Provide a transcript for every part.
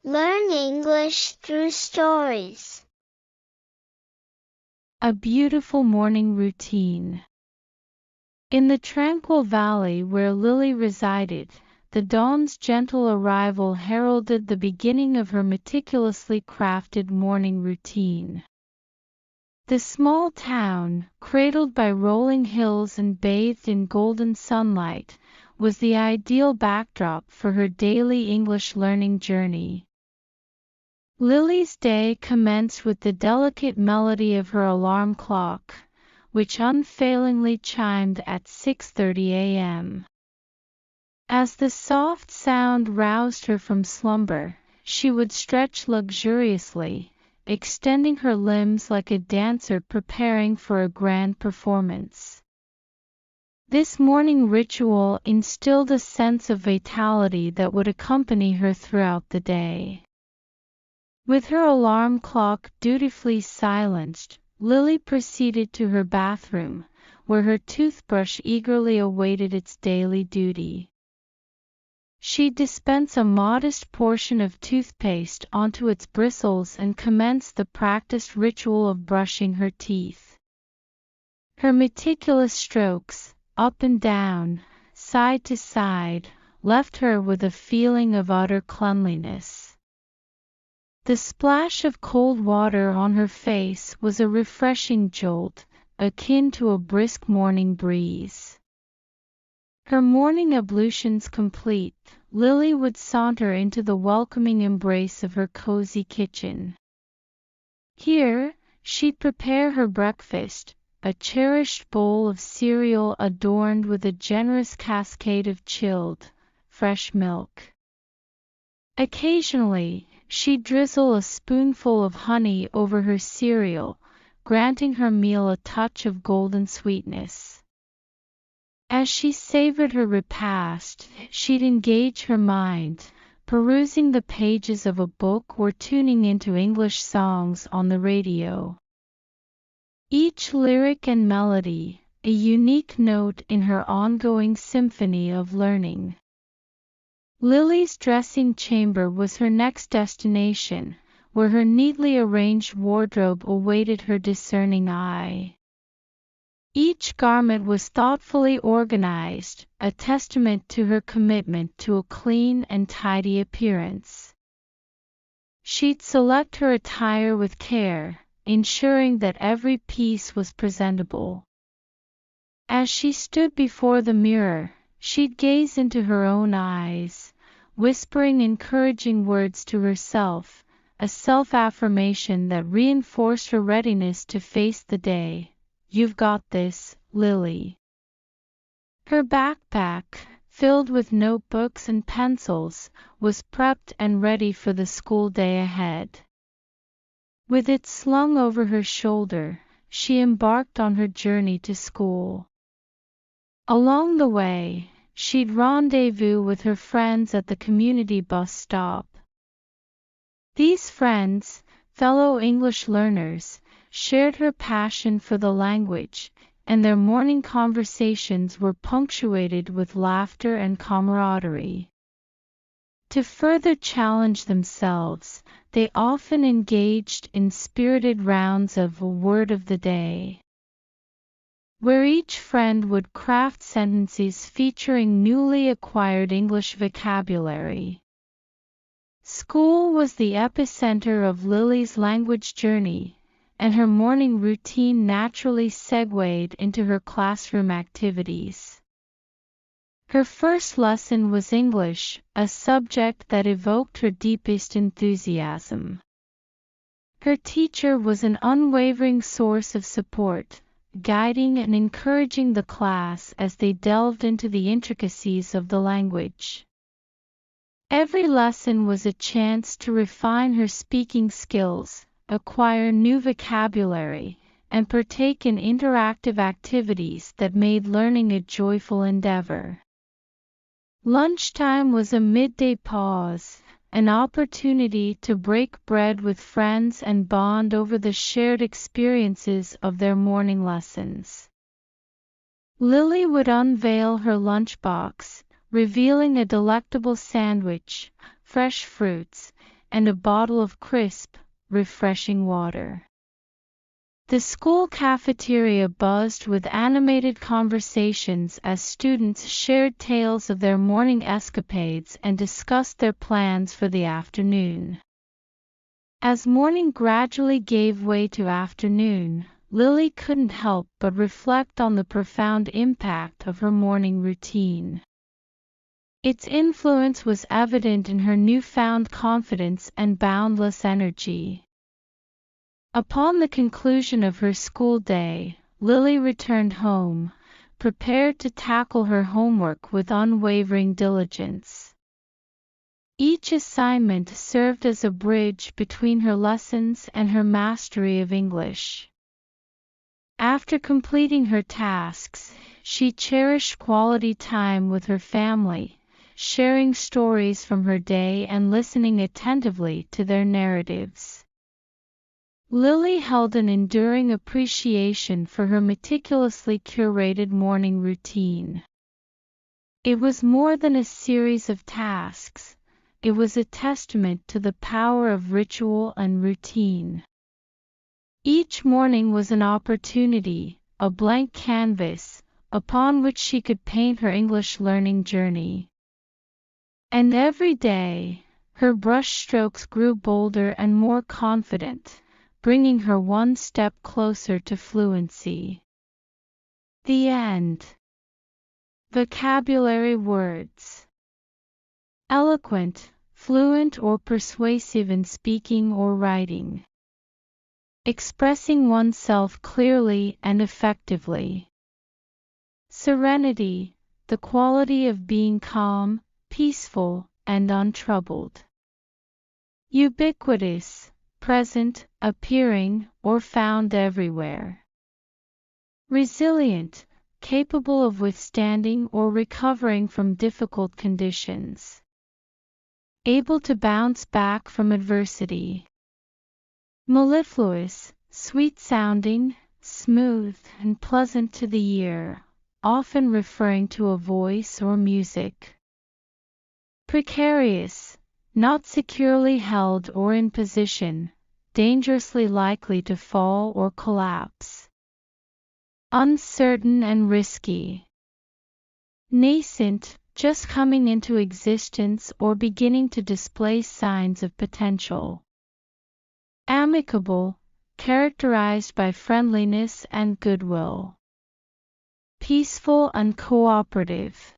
Learn English through stories. A beautiful morning routine. In the tranquil valley where Lily resided, the dawn's gentle arrival heralded the beginning of her meticulously crafted morning routine. The small town, cradled by rolling hills and bathed in golden sunlight, was the ideal backdrop for her daily English learning journey. Lily's day commenced with the delicate melody of her alarm clock, which unfailingly chimed at 6:30 a.m. As the soft sound roused her from slumber, she would stretch luxuriously, extending her limbs like a dancer preparing for a grand performance. This morning ritual instilled a sense of vitality that would accompany her throughout the day. With her alarm clock dutifully silenced, Lily proceeded to her bathroom, where her toothbrush eagerly awaited its daily duty. She'd dispense a modest portion of toothpaste onto its bristles and commence the practiced ritual of brushing her teeth. Her meticulous strokes, up and down, side to side, left her with a feeling of utter cleanliness. The splash of cold water on her face was a refreshing jolt, akin to a brisk morning breeze. Her morning ablutions complete, Lily would saunter into the welcoming embrace of her cozy kitchen. Here, she'd prepare her breakfast, a cherished bowl of cereal adorned with a generous cascade of chilled, fresh milk. Occasionally, she'd drizzle a spoonful of honey over her cereal, granting her meal a touch of golden sweetness. As she savored her repast, she'd engage her mind, perusing the pages of a book or tuning into English songs on the radio. Each lyric and melody, a unique note in her ongoing symphony of learning. Lily's dressing chamber was her next destination, where her neatly arranged wardrobe awaited her discerning eye. Each garment was thoughtfully organized, a testament to her commitment to a clean and tidy appearance. She'd select her attire with care, ensuring that every piece was presentable. As she stood before the mirror, she'd gaze into her own eyes, whispering encouraging words to herself, a self-affirmation that reinforced her readiness to face the day. "You've got this, Lily." Her backpack, filled with notebooks and pencils, was prepped and ready for the school day ahead. With it slung over her shoulder, she embarked on her journey to school. Along the way, she'd rendezvous with her friends at the community bus stop. These friends, fellow English learners, shared her passion for the language, and their morning conversations were punctuated with laughter and camaraderie. To further challenge themselves, they often engaged in spirited rounds of a word of the day, where each friend would craft sentences featuring newly acquired English vocabulary. School was the epicenter of Lily's language journey, and her morning routine naturally segued into her classroom activities. Her first lesson was English, a subject that evoked her deepest enthusiasm. Her teacher was an unwavering source of support, guiding and encouraging the class as they delved into the intricacies of the language. Every lesson was a chance to refine her speaking skills, acquire new vocabulary, and partake in interactive activities that made learning a joyful endeavor. Lunchtime was a midday pause, an opportunity to break bread with friends and bond over the shared experiences of their morning lessons. Lily would unveil her lunchbox, revealing a delectable sandwich, fresh fruits, and a bottle of crisp, refreshing water. The school cafeteria buzzed with animated conversations as students shared tales of their morning escapades and discussed their plans for the afternoon. As morning gradually gave way to afternoon, Lily couldn't help but reflect on the profound impact of her morning routine. Its influence was evident in her newfound confidence and boundless energy. Upon the conclusion of her school day, Lily returned home, prepared to tackle her homework with unwavering diligence. Each assignment served as a bridge between her lessons and her mastery of English. After completing her tasks, she cherished quality time with her family, sharing stories from her day and listening attentively to their narratives. Lily held an enduring appreciation for her meticulously curated morning routine. It was more than a series of tasks, it was a testament to the power of ritual and routine. Each morning was an opportunity, a blank canvas, upon which she could paint her English learning journey. And every day, her brushstrokes grew bolder and more confident, bringing her one step closer to fluency. The end. Vocabulary words. Eloquent, fluent or persuasive in speaking or writing. Expressing oneself clearly and effectively. Serenity, the quality of being calm, peaceful, and untroubled. Ubiquitous, present, appearing, or found everywhere. Resilient, capable of withstanding or recovering from difficult conditions. Able to bounce back from adversity. Mellifluous, sweet-sounding, smooth, and pleasant to the ear, often referring to a voice or music. Precarious, not securely held or in position, dangerously likely to fall or collapse. Uncertain and risky. Nascent, just coming into existence or beginning to display signs of potential. Amicable, characterized by friendliness and goodwill. Peaceful and cooperative.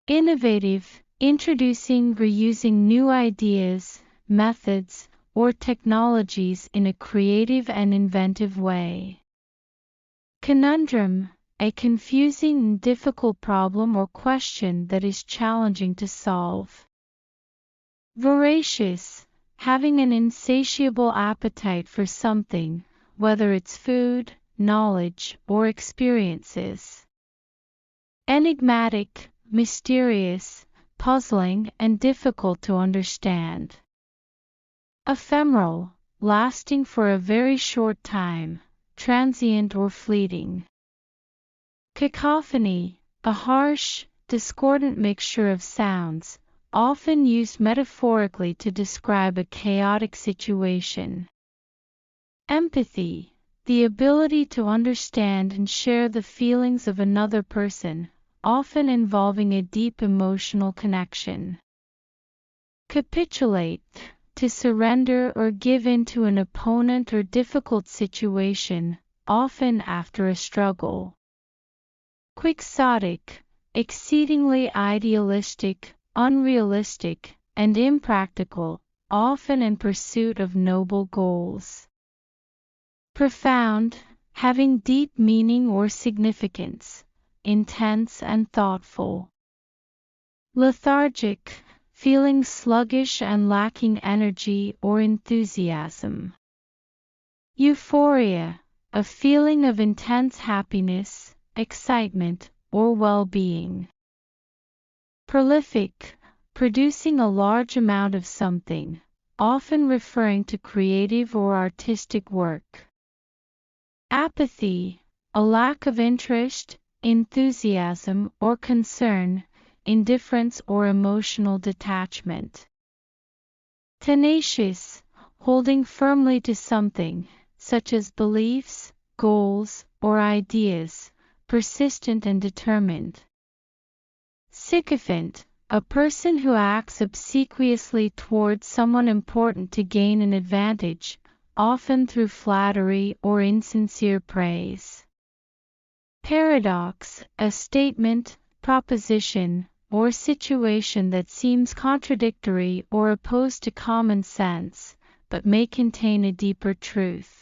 Innovative, introducing, reusing new ideas, methods, or technologies in a creative and inventive way. Conundrum, a confusing and difficult problem or question that is challenging to solve. Voracious, having an insatiable appetite for something, whether it's food, knowledge, or experiences. Enigmatic, mysterious, puzzling, and difficult to understand. Ephemeral, lasting for a very short time, transient or fleeting. Cacophony, a harsh, discordant mixture of sounds, often used metaphorically to describe a chaotic situation. Empathy, the ability to understand and share the feelings of another person, often involving a deep emotional connection. Capitulate, to surrender or give in to an opponent or difficult situation, often after a struggle. Quixotic, exceedingly idealistic, unrealistic, and impractical, often in pursuit of noble goals. Profound, having deep meaning or significance, intense and thoughtful. Lethargic, feeling sluggish and lacking energy or enthusiasm. Euphoria, a feeling of intense happiness, excitement, or well-being. Prolific, producing a large amount of something, often referring to creative or artistic work. Apathy, a lack of interest, enthusiasm or concern, indifference or emotional detachment. Tenacious, holding firmly to something, such as beliefs, goals, or ideas, persistent and determined. Sycophant, a person who acts obsequiously towards someone important to gain an advantage, often through flattery or insincere praise. Paradox, a statement, proposition, or situation that seems contradictory or opposed to common sense, but may contain a deeper truth.